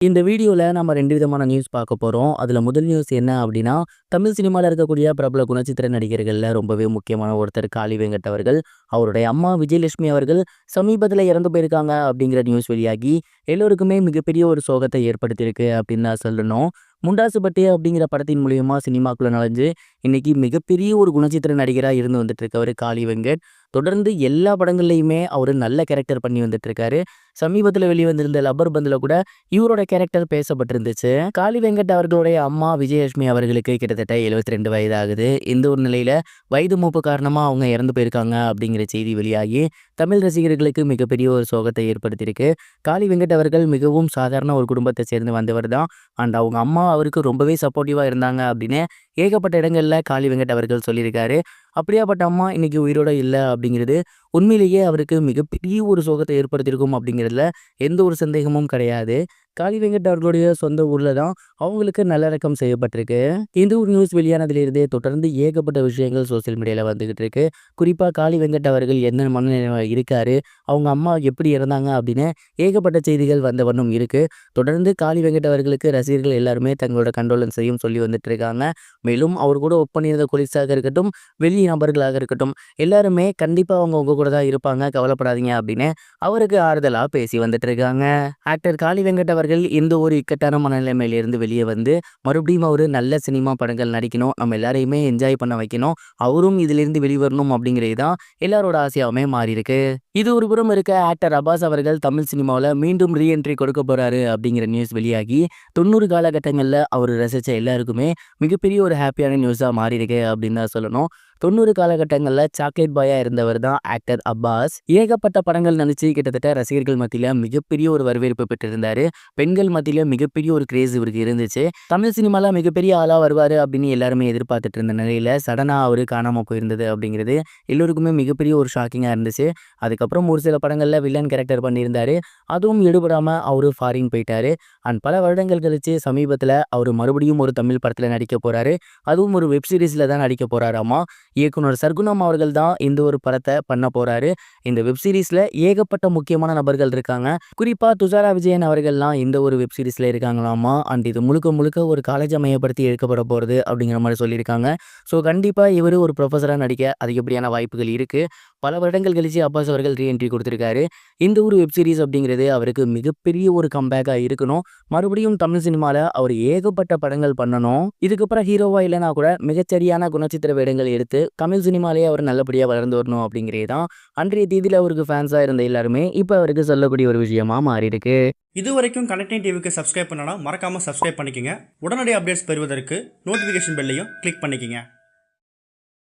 இந்த வீடியோல நம்ம 2 விதமான நியூஸ் பார்க்க போறோம். அதுல முதல் நியூஸ் என்ன அப்டின்னா, தமிழ் சினிமால இருக்கக்கூடிய பிரபல குணச்சித்திர நடிகர்கள்ல ரொம்பவே முக்கியமான ஒருத்தர் காளி வெங்கட் அவர்கள். அவருடைய அம்மா விஜயலட்சுமி அவர்கள் சமீபத்தில இறந்து போயிருக்காங்க அப்டிங்கிற நியூஸ் வெளியாகி, எல்லோருக்குமே மிகப்பெரிய ஒரு சோகத்தை ஏற்படுத்தியிருக்கு அப்டின்னு தான் சொல்லணும். முண்டாசு பட்டி அப்படிங்கிற படத்தின் மூலியமா சினிமாக்குள்ள நுழைஞ்சு, இன்னைக்கு மிகப்பெரிய ஒரு குணச்சித்திர நடிகரா இருந்து வந்துட்டு இருக்கவரு காளி வெங்கட். தொடர்ந்து எல்லா படங்கள்லயுமே அவரு நல்ல கேரக்டர் பண்ணி வந்துட்டு இருக்காரு. சமீபத்தில வெளிவந்திருந்த லப்பர் பந்துல கூட இவரோட கேரக்டர் பேசப்பட்டிருந்துச்சு. காளி வெங்கட் அவர்களுடைய அம்மா விஜயலட்சுமி அவர்களுக்கு கிட்டத்தட்ட 72 வயது ஆகுது. இந்த ஒரு நிலையில வயது மூப்பு காரணமா அவங்க இறந்து போயிருக்காங்க அப்படிங்கிற செய்தி வெளியாகி, தமிழ் ரசிகர்களுக்கு மிகப்பெரிய ஒரு சோகத்தை ஏற்படுத்தியிருக்கு. காளி வெங்கட் அவர்கள் மிகவும் சாதாரண ஒரு குடும்பத்தை சேர்ந்து வந்தவர் தான். அண்ட் அவங்க அம்மா அவருக்கு ரொம்பவே சப்போர்ட்டிவா இருந்தாங்க அப்படின்னு ஏகப்பட்ட இடங்கள்ல காளி வெங்கட் அவர்கள் சொல்லியிருக்காரு. அப்படியாப்பட்ட அம்மா இன்னைக்கு உயிரோட இல்ல அப்படிங்கிறது உண்மையிலேயே அவருக்கு மிகப்பெரிய ஒரு சோகத்தை ஏற்படுத்தியிருக்கும் அப்படிங்கிறதுல எந்த ஒரு சந்தேகமும் கிடையாது. காளி வெங்கட் அவர்களுடைய சொந்த ஊர்ல தான் அவங்களுக்கு நல்லடக்கம் செய்யப்பட்டிருக்கு. இந்த ஒரு நியூஸ் வெளியானதிலிருந்தே தொடர்ந்து ஏகப்பட்ட விஷயங்கள் சோசியல் மீடியால வந்துகிட்டு இருக்கு. குறிப்பா காளி வெங்கட் அவர்கள் என்ன மனநிலையில இருக்காரு, அவங்க அம்மா எப்படி இறந்தாங்க அப்படின்னு ஏகப்பட்ட செய்திகள் வந்த வண்ணம் இருக்கு. தொடர்ந்து காளி வெங்கட் அவர்களுக்கு ரசிகர்கள் எல்லாருமே தங்களோட கண்டோலன்ஸையும் சொல்லி வந்துட்டு இருக்காங்க. மேலும் அவர் கூட ஒர்க் பண்ணியிருந்த கொலீக்ஸாக இருக்கட்டும், வெளி நபர்களாக இருக்கட்டும், எல்லாருமே கண்டிப்பா அவங்க உங்க கூட தான் இருப்பாங்க, கவலைப்படாதீங்க அப்படின்னு அவருக்கு ஆறுதலா பேசி வந்துட்டு இருக்காங்க. ஆக்டர் காளி வெங்கட் அவர்கள் இந்த ஒரு இக்கட்டான மனநிலைமையிலிருந்து வெளியே வந்து மறுபடியும் அவரு நல்ல சினிமா படங்கள் நடிக்கணும், நம்ம எல்லாரையுமே என்ஜாய் பண்ண வைக்கணும், அவரும் இதிலிருந்து வெளிவரணும் அப்படிங்கிறது தான் எல்லாரோட ஆசையாவுமே மாறி இருக்கு. இது ஒரு புறம் இருக்க, ஆக்டர் அப்பாஸ் அவர்கள் தமிழ் சினிமாவில் மீண்டும் ரீஎன்ட்ரி கொடுக்க போறாரு அப்படிங்கிற நியூஸ் வெளியாகி 90 காலகட்டங்களில் அவர் ரசித்த எல்லாருக்குமே மிகப்பெரிய ஒரு ஹாப்பியான நியூஸாக மாறி இருக்கு அப்படின்னு தான் சொல்லணும். 90 காலகட்டங்களில் சாக்லேட் பாயா இருந்தவர் தான் ஆக்டர் அப்பாஸ். ஏகப்பட்ட படங்கள் நடிச்சு கிட்டத்தட்ட ரசிகர்கள் மத்தியில மிகப்பெரிய ஒரு வரவேற்பு பெற்றிருந்தாரு. பெண்கள் மத்தியில மிகப்பெரிய ஒரு கிரேஸ் இவருக்கு இருந்துச்சு. தமிழ் சினிமால மிகப்பெரிய ஆளா வருவாரு அப்படின்னு எல்லாருமே எதிர்பார்த்துட்டு இருந்த நிலையில சடனா அவரு காணாம போயிருந்தது அப்படிங்கிறது எல்லோருக்குமே மிகப்பெரிய ஒரு ஷாக்கிங்கா இருந்துச்சு. அதுக்கப்புறம் ஒரு சில படங்கள்ல வில்லன் கேரக்டர் பண்ணியிருந்தாரு. அதுவும் எடுபடாம அவரு ஃபாரின் போயிட்டாரு. அண்ட் பல வருடங்கள் கழிச்சு சமீபத்துல அவரு மறுபடியும் ஒரு தமிழ் படத்துல நடிக்க போறாரு. அதுவும் ஒரு வெப் சீரிஸ்ல தான் நடிக்க போறாராமா. இயக்குனர் சர்க்குணம் அவர்கள் தான் இந்த ஒரு படத்தை பண்ண போறாரு. இந்த வெப் சீரிஸ்ல ஏகப்பட்ட முக்கியமான நபர்கள் இருக்காங்க. குறிப்பா துஷாரா விஜயன் அவர்கள்லாம் இந்த ஒரு வெப் சீரிஸ்ல இருக்காங்களாமா. அண்ட் இது முழுக்க முழுக்க ஒரு காலேஜை மையப்படுத்தி எடுக்கப்பட போறது அப்படிங்கிற மாதிரி சொல்லியிருக்காங்க. ஸோ கண்டிப்பா இவர் ஒரு ப்ரொஃபஸரா நடிக்க அதிகப்படியான வாய்ப்புகள் இருக்கு. பல வருடங்கள் கழிச்சு அப்பாஸ் அவர்கள் ரீஎன்ட்ரி கொடுத்திருக்காரு. இந்த ஒரு வெப் சீரிஸ் அப்படிங்கிறது அவருக்கு மிகப்பெரிய ஒரு கம்பேக்கா இருக்கணும். மறுபடியும் தமிழ் சினிமால அவர் ஏகப்பட்ட படங்கள் பண்ணணும். இதுக்கப்புறம் ஹீரோவா இல்லைனா கூட மிகச்சரியான குணச்சித்திர வேடங்கள் எடுத்து தமிழ் சினிமாலேயே அவர் நல்லபடியா வளர்ந்து வரணும் அப்படிங்கிறது தான் அன்றைய தேதியில அவருக்கு ஃபேன்ஸா இருந்த எல்லாருமே இப்போ அவருக்கு சொல்லக்கூடிய ஒரு விஷயமா மாறி இருக்கு. இது வரைக்கும் கனெக்டிங் டிவிக்கு சப்ஸ்கிரைப் பண்ணனா மறக்காம சப்ஸ்கிரைப் பண்ணிக்கங்க. உடனடி அப்டேட்ஸ் பெறுவதற்கு நோட்டிஃபிகேஷன் பெல்லையும் கிளிக் பண்ணிக்கங்க.